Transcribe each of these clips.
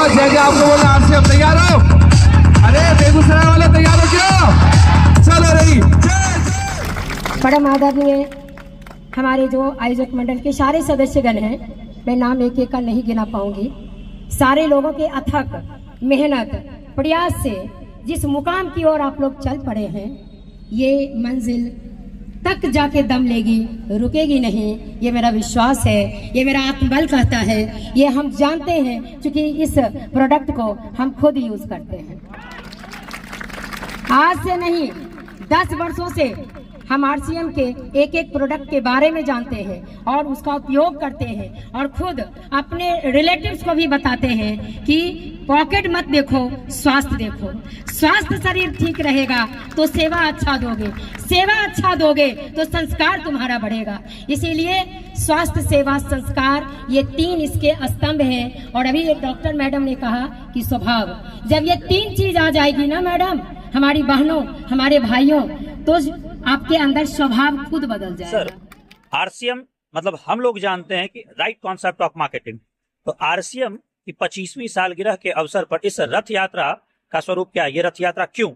होगा। जय जय आपको बोला। आपसे हम तैयार हो? अरे बेगूसराय वाले तैयार हो क्यों? चलो रही। परम आदरणीय हमारे जो आयोजक मंडल के सारे सदस्यगण हैं, मैं नाम एक एक का नहीं गिना पाऊंगी। सारे लोगों के अथक मेहनत प्रयास से जिस मुकाम की ओर आप लोग चल पड़े हैं, ये मंजिल तक जाके दम लेगी, रुकेगी नहीं, ये मेरा विश्वास है, ये मेरा आत्मबल कहता है। ये हम जानते हैं क्योंकि इस प्रोडक्ट को हम खुद यूज करते हैं। आज से नहीं, 10 वर्षों से हम आरसीएम के एक एक प्रोडक्ट के बारे में जानते हैं और उसका उपयोग करते हैं और खुद अपने रिलेटिव्स को भी बताते हैं कि पॉकेट मत देखो, स्वास्थ्य देखो। स्वास्थ्य शरीर ठीक रहेगा तो सेवा अच्छा दोगे, सेवा अच्छा दोगे तो संस्कार तुम्हारा बढ़ेगा। इसीलिए स्वास्थ्य, सेवा, संस्कार, ये 3 इसके स्तंभ हैं। और अभी एक डॉक्टर मैडम ने कहा कि स्वभाव, जब ये 3 चीज आ जाएगी ना मैडम, हमारी बहनों, हमारे भाइयों, तो आपके अंदर स्वभाव खुद बदल जाएगा। सर, आरसीएम मतलब हम लोग जानते हैं कि राइट कॉन्सेप्ट ऑफ मार्केटिंग, तो आरसीएम की 25वीं सालगिरह के अवसर पर इस रथ यात्रा का स्वरूप क्या है? ये रथ यात्रा क्यों?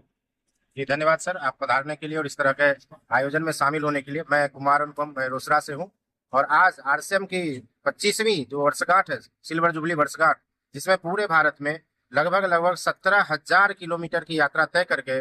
जी धन्यवाद सर, आप पधारने के लिए और इस तरह के आयोजन में शामिल होने के लिए। मैं कुमार अनुपम रोसड़ा से हूँ और आज आरसीएम की 25वीं जो वर्षगांठ है, सिल्वर जुबली वर्षगांठ, जिसमें पूरे भारत में लगभग 17,000 किलोमीटर की यात्रा तय करके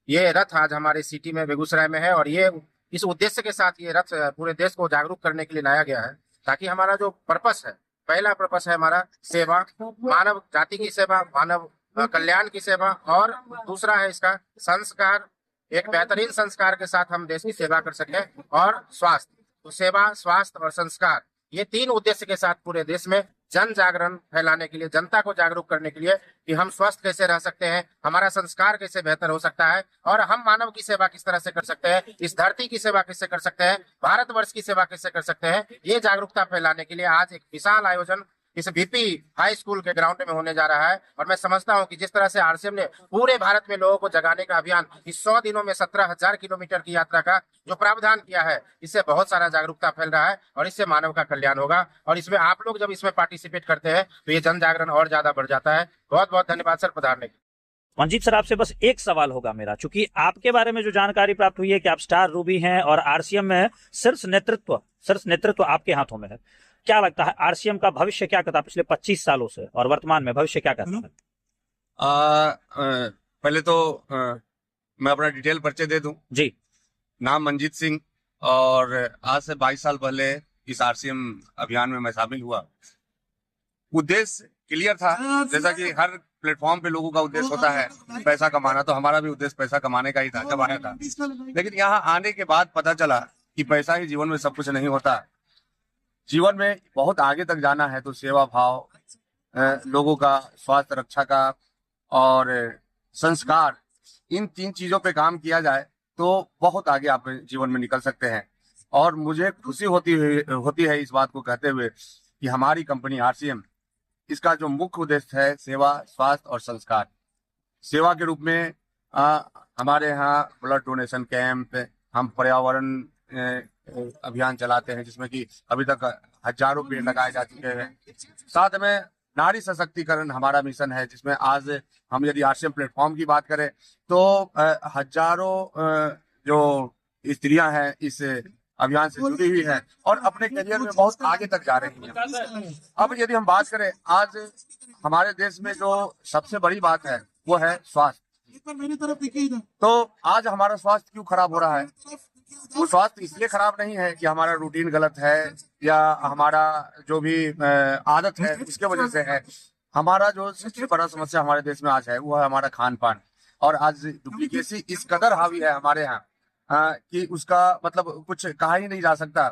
ये रथ आज हमारे सिटी में, बेगूसराय में है। और ये इस उद्देश्य के साथ ये रथ पूरे देश को जागरूक करने के लिए लाया गया है, ताकि हमारा जो पर्पस है, पहला पर्पस है हमारा सेवा, मानव जाति की सेवा, मानव कल्याण की सेवा, और दूसरा है इसका संस्कार, एक बेहतरीन संस्कार के साथ हम देश की सेवा कर सके, और स्वास्थ्य। तो सेवा, स्वास्थ्य और संस्कार, ये 3 उद्देश्य के साथ पूरे देश में जन जागरण फैलाने के लिए, जनता को जागरूक करने के लिए कि हम स्वस्थ कैसे रह सकते हैं, हमारा संस्कार कैसे बेहतर हो सकता है, और हम मानव की सेवा किस तरह से कर सकते हैं, इस धरती की सेवा कैसे कर सकते हैं, भारतवर्ष की सेवा कैसे कर सकते हैं, ये जागरूकता फैलाने के लिए आज एक विशाल आयोजन इस बीपी हाई स्कूल के ग्राउंड में होने जा रहा है। और मैं समझता हूं कि जिस तरह से आरसीएम ने पूरे भारत में लोगों को जगाने का अभियान इस 100 दिनों में 17,000 किलोमीटर की यात्रा का जो प्रावधान किया है, इससे बहुत सारा जागरूकता फैल रहा है और इससे मानव का कल्याण होगा। और इसमें आप लोग जब इसमें पार्टिसिपेट करते हैं तो ये जन जागरण और ज्यादा बढ़ जाता है। बहुत बहुत धन्यवाद सर पधारने के। मंजीत सर, आपसे बस एक सवाल होगा मेरा, चूंकि आपके बारे में जो जानकारी प्राप्त हुई है कि आप स्टार रूबी हैं और आरसीएम में शीर्ष नेतृत्व आपके हाथों में है, क्या लगता है आरसीएम का भविष्य क्या करता है पिछले 25 सालों से, और वर्तमान में भविष्य क्या करता है? पहले तो मैं अपना डिटेल परिचय दे दूं। जी, नाम मंजीत सिंह, और आज से 22 साल पहले इस आरसीएम अभियान में मैं शामिल हुआ। उद्देश्य क्लियर था, जैसा कि हर प्लेटफॉर्म पे लोगों का उद्देश्य होता है पैसा कमाना, तो हमारा भी उद्देश्य पैसा कमाने का ही था जब आया था। लेकिन यहाँ आने के बाद पता चला कि पैसा ही जीवन में सब कुछ नहीं होता। जीवन में बहुत आगे तक जाना है तो सेवा भाव, लोगों का स्वास्थ्य रक्षा का और संस्कार, इन 3 चीजों पे काम किया जाए तो बहुत आगे आप जीवन में निकल सकते हैं। और मुझे खुशी होती है इस बात को कहते हुए कि हमारी कंपनी आरसीएम, इसका जो मुख्य उद्देश्य है सेवा, स्वास्थ्य और संस्कार। सेवा के रूप में हमारे यहाँ ब्लड डोनेशन कैंप, हम पर्यावरण अभियान चलाते हैं जिसमें कि अभी तक हजारों पेड़ लगाए जा चुके हैं। साथ में नारी सशक्तिकरण हमारा मिशन है, जिसमें आज हम यदि आरसीएम प्लेटफॉर्म की बात करें तो हजारों जो स्त्रियां हैं इस अभियान से जुड़ी हुई हैं और अपने करियर में बहुत आगे तक जा रही हैं। अब यदि हम बात करें, आज हमारे देश में जो सबसे बड़ी बात है वो है स्वास्थ्य। तो आज हमारा स्वास्थ्य क्यों खराब हो रहा है? वो स्वास्थ्य इसलिए खराब नहीं है कि हमारा रूटीन गलत है या हमारा जो भी आदत है उसके वजह से है। हमारा जो सबसे बड़ा समस्या हमारे देश में आज है वो है हमारा खान पान। और आज डुप्लीकेसी इस कदर हावी है हमारे यहाँ कि उसका मतलब कुछ कहा ही नहीं जा सकता।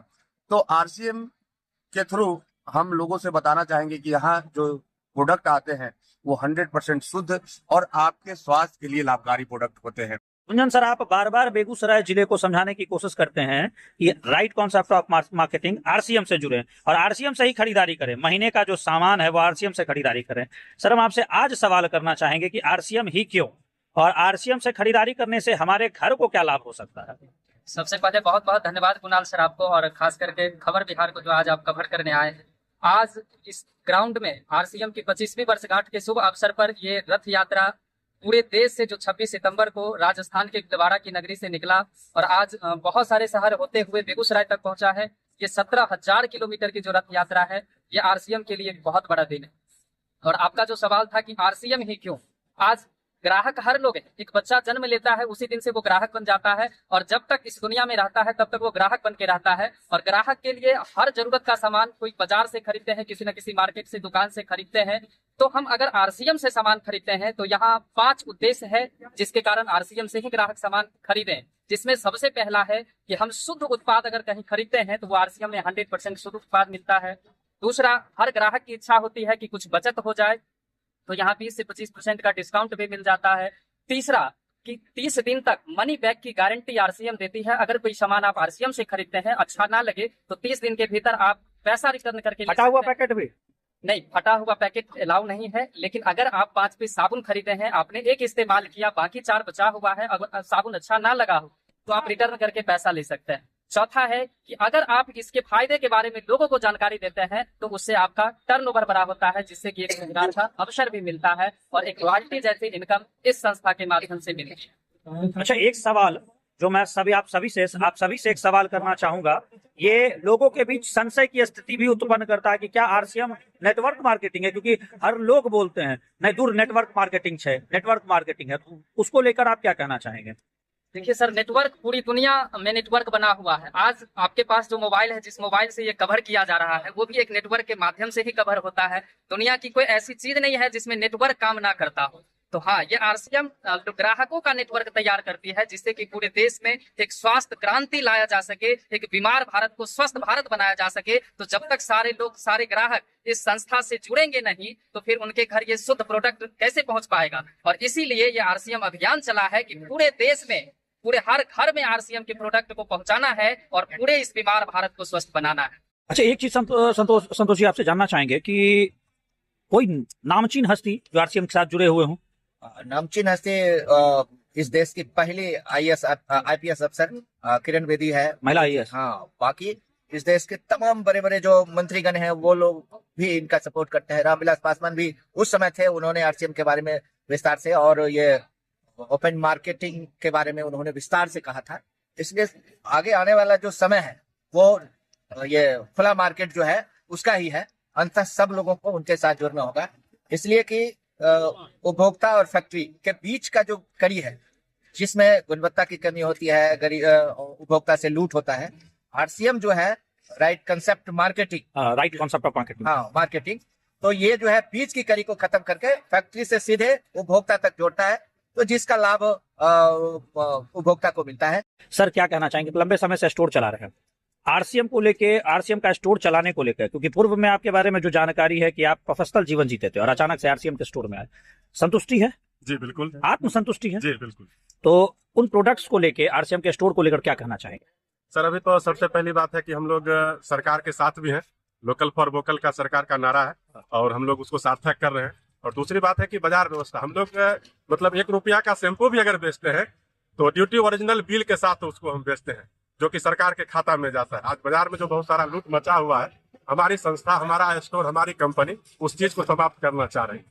तो आरसीएम के थ्रू हम लोगों से बताना चाहेंगे कि यहाँ जो प्रोडक्ट आते हैं वो 100% शुद्ध और आपके स्वास्थ्य के लिए लाभकारी प्रोडक्ट होते हैं। गुंजन सर, आप बार बार बेगूसराय जिले को समझाने की कोशिश करते हैं कि right concept of marketing, RCM से जुड़े और आरसीएम से ही खरीदारी करें, महीने का जो सामान है वो आरसीएम से खरीदारी करें। सर, हम आपसे आज सवाल करना चाहेंगे कि आरसीएम ही क्यों, और आरसीएम से खरीदारी करने से हमारे घर को क्या लाभ हो सकता है? सबसे पहले बहुत बहुत धन्यवाद कुणाल सर आपको, और खास करके खबर बिहार को जो आज आप कवर करने आए हैं। आज इस ग्राउंड में आरसीएम की 25वीं वर्षगांठ के शुभ अवसर पर ये रथ यात्रा पूरे देश से जो 26 सितंबर को राजस्थान के भीलवाड़ा की नगरी से निकला और आज बहुत सारे शहर होते हुए बेगूसराय तक पहुंचा है। ये 17,000 किलोमीटर की जो रथ यात्रा है, ये आरसीएम के लिए एक बहुत बड़ा दिन है। और आपका जो सवाल था कि आरसीएम ही क्यों, आज ग्राहक हर लोग है। एक बच्चा जन्म लेता है, उसी दिन से वो ग्राहक बन जाता है और जब तक इस दुनिया में रहता है तब तक वो ग्राहक बन के रहता है। और ग्राहक के लिए हर जरूरत का सामान कोई बाजार से खरीदते हैं, किसी न किसी मार्केट से, दुकान से खरीदते हैं। तो हम अगर आरसीएम से सामान खरीदते हैं तो यहाँ 5 उद्देश्य है जिसके कारण आरसीएम से ही ग्राहक सामान खरीदें। जिसमें सबसे पहला है कि हम शुद्ध उत्पाद अगर कहीं खरीदते हैं तो वो आरसीएम में 100% शुद्ध उत्पाद मिलता है। दूसरा, हर ग्राहक की इच्छा होती है कि कुछ बचत हो जाए, तो यहाँ 20 से 25% का डिस्काउंट भी मिल जाता है। तीसरा कि 30 दिन तक मनी बैक की गारंटी आरसीएम देती है। अगर कोई सामान आप आरसीएम से खरीदते हैं, अच्छा ना लगे तो 30 दिन के भीतर आप पैसा रिटर्न करके ले हटा हुआ सकते हैं। पैकेट भी नहीं, फटा हुआ पैकेट अलाउ नहीं है। लेकिन अगर आप 5 पीस साबुन खरीदे हैं, आपने एक इस्तेमाल किया, बाकी 4 बचा हुआ है, अगर साबुन अच्छा ना लगा हो तो आप रिटर्न करके पैसा ले सकते हैं। चौथा है कि अगर आप इसके फायदे के बारे में लोगों को जानकारी देते हैं तो उससे आपका टर्नओवर बड़ा होता है, जिससे कि एक रोजगार का अवसर भी मिलता है और एक रॉयल्टी जैसी इनकम इस संस्था के माध्यम से मिलती है। अच्छा, एक सवाल जो मैं आप सभी से एक सवाल करना चाहूंगा, ये लोगों के बीच संशय की स्थिति भी उत्पन्न करता है कि क्या आरसीएम नेटवर्क मार्केटिंग है, क्योंकि हर लोग बोलते हैं नहीं दूर नेटवर्क मार्केटिंग है, तो उसको लेकर आप क्या कहना चाहेंगे? देखिए सर, नेटवर्क पूरी दुनिया में नेटवर्क बना हुआ है। आज आपके पास जो मोबाइल है, जिस मोबाइल से ये कवर किया जा रहा है, वो भी एक नेटवर्क के माध्यम से ही कवर होता है। दुनिया की कोई ऐसी चीज नहीं है जिसमें नेटवर्क काम ना करता हो। तो हाँ, ये आरसीएम ग्राहकों का नेटवर्क तैयार करती है, जिससे कि पूरे देश में एक स्वास्थ्य क्रांति लाया जा सके, एक बीमार भारत को स्वस्थ भारत बनाया जा सके। तो जब तक सारे लोग, सारे ग्राहक इस संस्था से जुड़ेंगे नहीं तो फिर उनके घर ये शुद्ध प्रोडक्ट कैसे पहुंच पाएगा। और इसीलिए ये आरसीएम अभियान चला है कि पूरे देश में, पूरे हर घर में आरसीएम के प्रोडक्ट को पहुंचाना है और पूरे इस बीमार भारत को स्वस्थ बनाना है। अच्छा, एक चीज संतोष जी आपसे जानना चाहेंगे कि कोई नामचीन हस्ती जो आरसीएम के साथ जुड़े हुए हों? नामचीन हस्ती इस देश की पहली आईपीएस अफसर किरण बेदी है, महिला आईएएस। हाँ, बाकी इस देश के तमाम बड़े बड़े जो मंत्रीगण हैं वो लोग भी इनका सपोर्ट करते हैं। रामविलास पासवान भी उस समय थे, उन्होंने आरसीएम के बारे में विस्तार से और ये ओपन मार्केटिंग के बारे में उन्होंने विस्तार से कहा था। इसलिए आगे आने वाला जो समय है वो ये खुला मार्केट जो है उसका ही है। अंततः सब लोगों को उनके साथ जुड़ना होगा, इसलिए कि उपभोक्ता और फैक्ट्री के बीच का जो कड़ी है, जिसमें गुणवत्ता की कमी होती है, उपभोक्ता से लूट होता है, आरसीएम जो है राइट कंसेप्ट मार्केटिंग, हाँ मार्केटिंग, तो ये जो है बीच की कड़ी को खत्म करके फैक्ट्री से सीधे उपभोक्ता तक जोड़ता है, तो जिसका लाभ उपभोक्ता को मिलता है। सर, क्या कहना चाहेंगे? लंबे समय से स्टोर चला रहे हैं आरसीएम को लेके, आरसीएम का स्टोर चलाने को लेकर, क्योंकि पूर्व में आपके बारे में जो जानकारी है कि आप प्रोफेशनल जीवन जीते थे और अचानक से आरसीएम के स्टोर में आए, संतुष्टि है? जी बिल्कुल, आत्मसंतुष्टि है? जी बिल्कुल। तो उन प्रोडक्ट्स को लेके, आरसीएम के स्टोर को लेकर क्या कहना चाहेंगे? सर, अभी तो सबसे पहली बात है कि हम लोग सरकार के साथ भी हैं। लोकल फॉर वोकल का सरकार का नारा है और हम लोग उसको सार्थक कर रहे हैं। और दूसरी बात है कि बाजार व्यवस्था, हम लोग मतलब 1 रुपया का शैम्पू भी अगर बेचते हैं तो ड्यूटी ओरिजिनल बिल के साथ उसको हम बेचते हैं, जो कि सरकार के खाता में जाता है। आज बाजार में जो बहुत सारा लूट मचा हुआ है, हमारी संस्था, हमारा स्टोर, हमारी कंपनी उस चीज को समाप्त करना चाह रही है।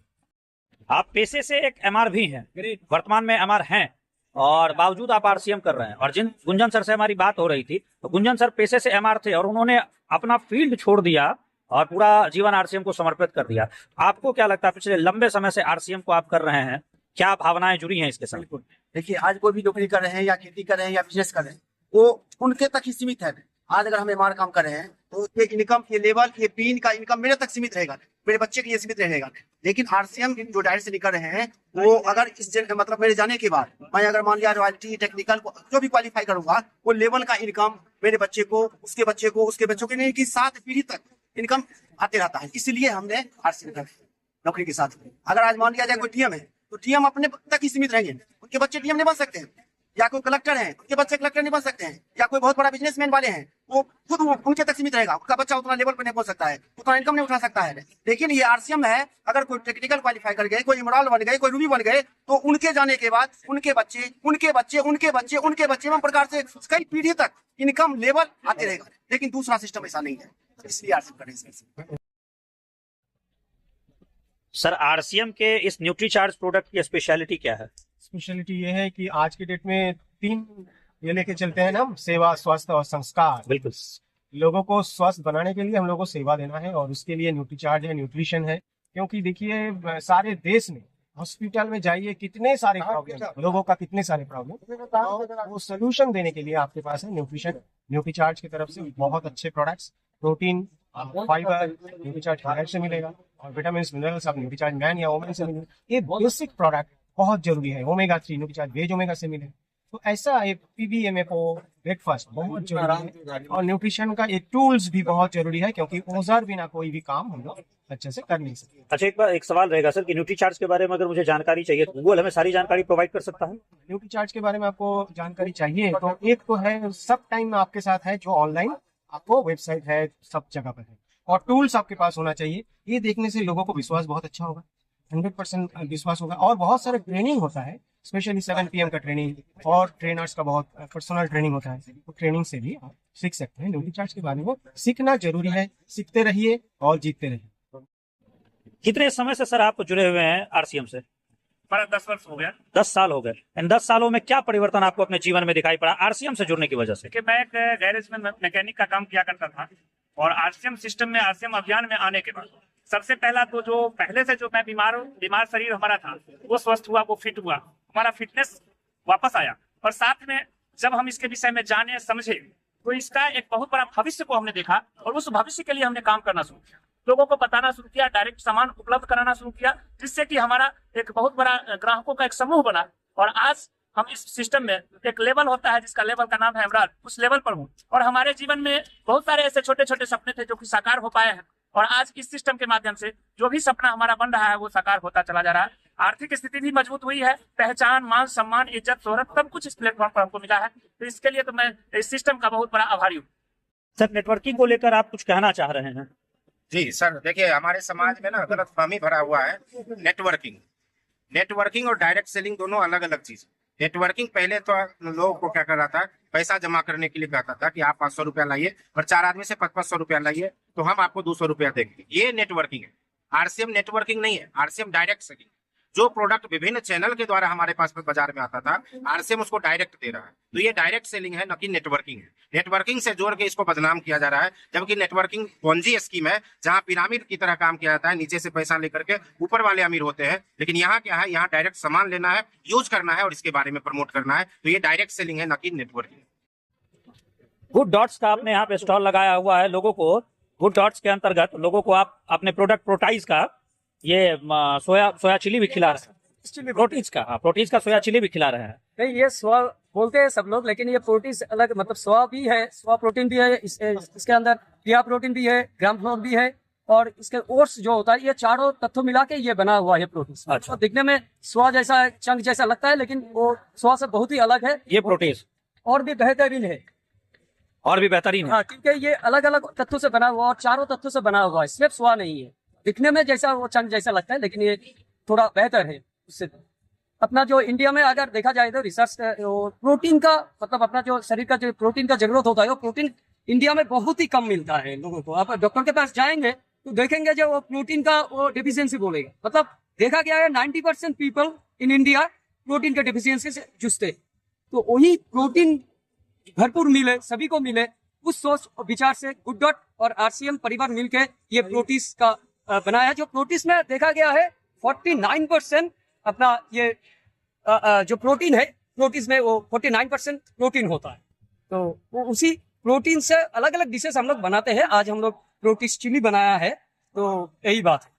आप पेशे से एक एमआर भी हैं, वर्तमान में एमआर हैं, और बावजूद आप आरसीएम कर रहे हैं। और जिन गुंजन सर से हमारी बात हो रही थी, तो गुंजन सर पेशे से एमआर थे और उन्होंने अपना फील्ड छोड़ दिया और पूरा जीवन आरसीएम को समर्पित कर दिया। आपको क्या लगता है, पिछले लंबे समय से आरसीएम को आप कर रहे हैं, क्या भावनाएं जुड़ी हैं इसके साथ? देखिए, आज कोई भी नौकरी कर रहे हैं या खेती कर रहे हैं या बिजनेस कर रहे हैं, वो उनके तक ही सीमित है। आज अगर हम एमआर काम कर रहे हैं तो ये इनकम, ये लेवल, ये पिन का इनकम मेरे तक सीमित रहेगा, मेरे बच्चे के लिए सीमित रहेगा। लेकिन आरसीएम जो डायरेक्ट से निकल रहे हैं, वो अगर इस मतलब मेरे जाने के बाद मैं अगर मान लिया रॉयल्टी, टेक्निकल जो भी क्वालिफाई करूंगा, वो लेवल का इनकम मेरे बच्चे को, उसके बच्चे को, उसके बच्चों के नहीं कि 7 पीढ़ी तक इनकम आते रहता है। इसलिए हमने आरसीएम कर नौकरी के साथ। अगर आज मान लिया जाए कोई टीएम है तो टीएम अपने तक ही सीमित रहेंगे, उनके बच्चे टीएम नहीं बन सकते हैं। या कोई कलेक्टर है, उनके बच्चे कलेक्टर नहीं बन सकते हैं। या कोई बहुत बड़ा बिजनेसमैन वाले हैं, वो खुद उनके तक सीमित रहेगा, उनका बच्चा उतना लेवल पर नहीं पहुंच सकता है, उतना इनकम नहीं उठा सकता है। लेकिन ये आरसीएम है, अगर कोई टेक्निकल क्वालिफाई कर गए, कोई इमराल बन गए, कोई रूबी बन गए, तो उनके जाने के बाद उनके बच्चे, उनके बच्चे, उनके बच्चे, उनके बच्चे एवं प्रकार से कई पीढ़ी तक इनकम लेवल आते रहेगा। लेकिन दूसरा सिस्टम ऐसा नहीं है, इसलिए आरसीएम करने से सर आरसीएम के इस न्यूट्रीचार्ज प्रोडक्ट की स्पेशलिटी क्या है? स्पेशलिटी ये है कि आज के डेट में 3 ये लेके चलते हैं ना, सेवा, स्वास्थ्य और संस्कार। बिल्कुल। लोगों को स्वस्थ बनाने के लिए हम लोगों को सेवा देना है और उसके लिए न्यूट्रीचार्ज है, न्यूट्रिशन है। क्योंकि देखिए सारे देश में हॉस्पिटल में जाइए, कितने सारे प्रॉब्लम लोगों का, कितने सारे प्रॉब्लम, वो सोल्यूशन देने के लिए आपके पास है न्यूट्रिशन। न्यूट्रीचार्ज की तरफ से बहुत अच्छे products, protein, fibre Nutricharge fibre से मिलेगा और विटामिन मिनरल्स आप न्यूट्रीचार्ज मैन या वोमेन से मिलेगा। ये बेसिक प्रोडक्ट बहुत जरूरी है। ओमेगा 3 न्यूट्रीचार्ज वेज ओमेगा से मिले, तो ऐसा एक पीबीएमएफओ ब्रेकफास्ट बहुत जरूरी है और न्यूट्रिशन का एक टूल्स भी बहुत जरूरी है, क्योंकि औजार बिना कोई भी काम हम लोग अच्छे से कर नहीं सकते। अच्छा, एक सवाल रहेगा सर कि न्यूट्रीचार्ज के बारे में अगर मुझे जानकारी चाहिए तो गूगल हमें सारी जानकारी प्रोवाइड कर सकता है? न्यूट्रीचार्ज के बारे में आपको जानकारी चाहिए तो एक तो है सब टाइम आपके साथ है, जो ऑनलाइन आपको वेबसाइट है, सब जगह पर है, और टूल्स आपके पास होना चाहिए। ये देखने से लोगों को विश्वास बहुत अच्छा होगा, 100% विश्वास होगा। और बहुत सारे ट्रेनिंग होता है, स्पेशली 7 PM का ट्रेनिंग और ट्रेनर्स का बहुत पर्सनल ट्रेनिंग होता है, तो ट्रेनिंग से भी आप सीख सकते हैं। न्यूट्रीचार्ज के बारे में सीखना जरूरी है, सीखते रहिए और जीतते रहिए। कितने समय से सर आप जुड़े हुए हैं आरसीएम से? 10 वर्ष हो गया। 10 साल हो गए। इन 10 सालों में क्या परिवर्तन आपको अपने जीवन में दिखाई पड़ा आरसीएम से जुड़ने की वजह से? कि मैं एक गैरेज में मैकेनिक का काम किया करता था और आरसीएम सिस्टम में, आरसीएम अभियान में आने के बाद सबसे पहला तो जो पहले से जो मैं बीमार शरीर हमारा था वो स्वस्थ हुआ, वो फिट हुआ, हमारा फिटनेस वापस आया। और साथ में जब हम इसके विषय में जाने समझे तो इसका एक बहुत बड़ा भविष्य को हमने देखा और उस भविष्य के लिए हमने काम करना शुरू किया, लोगों को बताना शुरू किया, डायरेक्ट सामान उपलब्ध कराना शुरू किया, जिससे कि हमारा एक बहुत बड़ा ग्राहकों का एक समूह बना। और आज हम इस सिस्टम में एक लेवल होता है जिसका लेवल का नाम है एमराल्ड, उस लेवल पर हूँ। और हमारे जीवन में बहुत सारे ऐसे छोटे छोटे सपने थे जो कि साकार हो पाए हैं और आज इस सिस्टम के माध्यम से जो भी सपना हमारा बन रहा है वो साकार होता चला जा रहा है। आर्थिक स्थिति भी मजबूत हुई है, पहचान, मान सम्मान, इज्जत, शोहरत सब कुछ इस प्लेटफॉर्म पर हमको मिला है। तो इसके लिए तो मैं इस सिस्टम का बहुत बड़ा आभारी हूँ। सर नेटवर्किंग को लेकर आप कुछ कहना चाह रहे हैं? जी सर, देखिए हमारे समाज में ना गलतफहमी भरा हुआ है। नेटवर्किंग और डायरेक्ट सेलिंग दोनों अलग अलग चीज। नेटवर्किंग पहले तो लोगों को क्या कर रहा था, पैसा जमा करने के लिए कहता था कि आप 500 रुपया लाइए और 4 आदमी से 500 रुपया लाइए तो हम आपको 200 रुपया देंगे। ये नेटवर्किंग है। आरसीएम नेटवर्किंग नहीं है, आरसीएम डायरेक्ट सेलिंग। जो प्रोडक्ट विभिन्न चैनल के द्वारा हमारे पास बाजार में आता था, आरसीएम उसको डायरेक्ट दे रहा है, तो ये डायरेक्ट सेलिंग है, न कि नेटवर्किंग है। नेटवर्किंग से जोड़ के इसको बदनाम किया जा रहा है, जबकि नेटवर्किंग पोंजी स्कीम है जहां पिरामिड की तरह काम किया जाता है, नीचे से पैसा लेकर के ऊपर वाले अमीर होते हैं। लेकिन यहाँ क्या है, यहाँ डायरेक्ट सामान लेना है, यूज करना है और इसके बारे में प्रमोट करना है, तो ये डायरेक्ट सेलिंग है, न कि नेटवर्किंग। गुड डॉट्स का आपने यहाँ पे स्टॉल लगाया हुआ है। लोगों को गुड डॉट्स के अंतर्गत लोगों को आप अपने प्रोडक्ट प्रोटाइज का ये सोया चिली भी खिला रहे हैं, प्रोटीज का सोया चिली भी खिला रहे हैं। नहीं, ये सोया बोलते हैं सब लोग, लेकिन ये प्रोटीन अलग, मतलब सोया भी है, सोया प्रोटीन भी है, इसके अंदर क्रिया प्रोटीन भी है, ग्राम फ्लोर भी है और इसके ओट्स जो होता है, ये चारों तत्व मिला के ये बना हुआ है प्रोटीन। अच्छा। तो दिखने में सोया जैसा, चंक जैसा लगता है, लेकिन वो सोया से बहुत ही अलग है। ये प्रोटीन और भी बेहतरीन है, हाँ, क्योंकि ये अलग अलग तत्वों से बना हुआ और चारों तत्वों से बना हुआ है, सिर्फ सोया नहीं है। दिखने में जैसा वो चंक जैसा लगता है, लेकिन ये थोड़ा बेहतर है उससे। अपना जो इंडिया में अगर देखा जाए तो रिसर्च प्रोटीन का, मतलब अपना जो शरीर का जो प्रोटीन का जरूरत होता है, वो प्रोटीन इंडिया में बहुत ही कम मिलता है लोगों को। आप डॉक्टर के पास जाएंगे तो देखेंगे जो वो प्रोटीन का वो डिफिशियंसी बोलेगा। मतलब देखा गया है 90% पीपल इन इंडिया प्रोटीन के डिफिशियंसी से जूझते। तो वही प्रोटीन भरपूर मिले, सभी को मिले, उस सोच और विचार से गुड डॉट और आरसीएम परिवार मिलके ये प्रोटीस का बनाया। जो प्रोटीस में देखा गया है 49% अपना ये जो प्रोटीन है, प्रोटीन में वो 49% प्रोटीन होता है। तो वो उसी प्रोटीन से अलग अलग डिशेस हम लोग बनाते हैं। आज हम लोग प्रोटीस चिली बनाया है, तो यही बात है।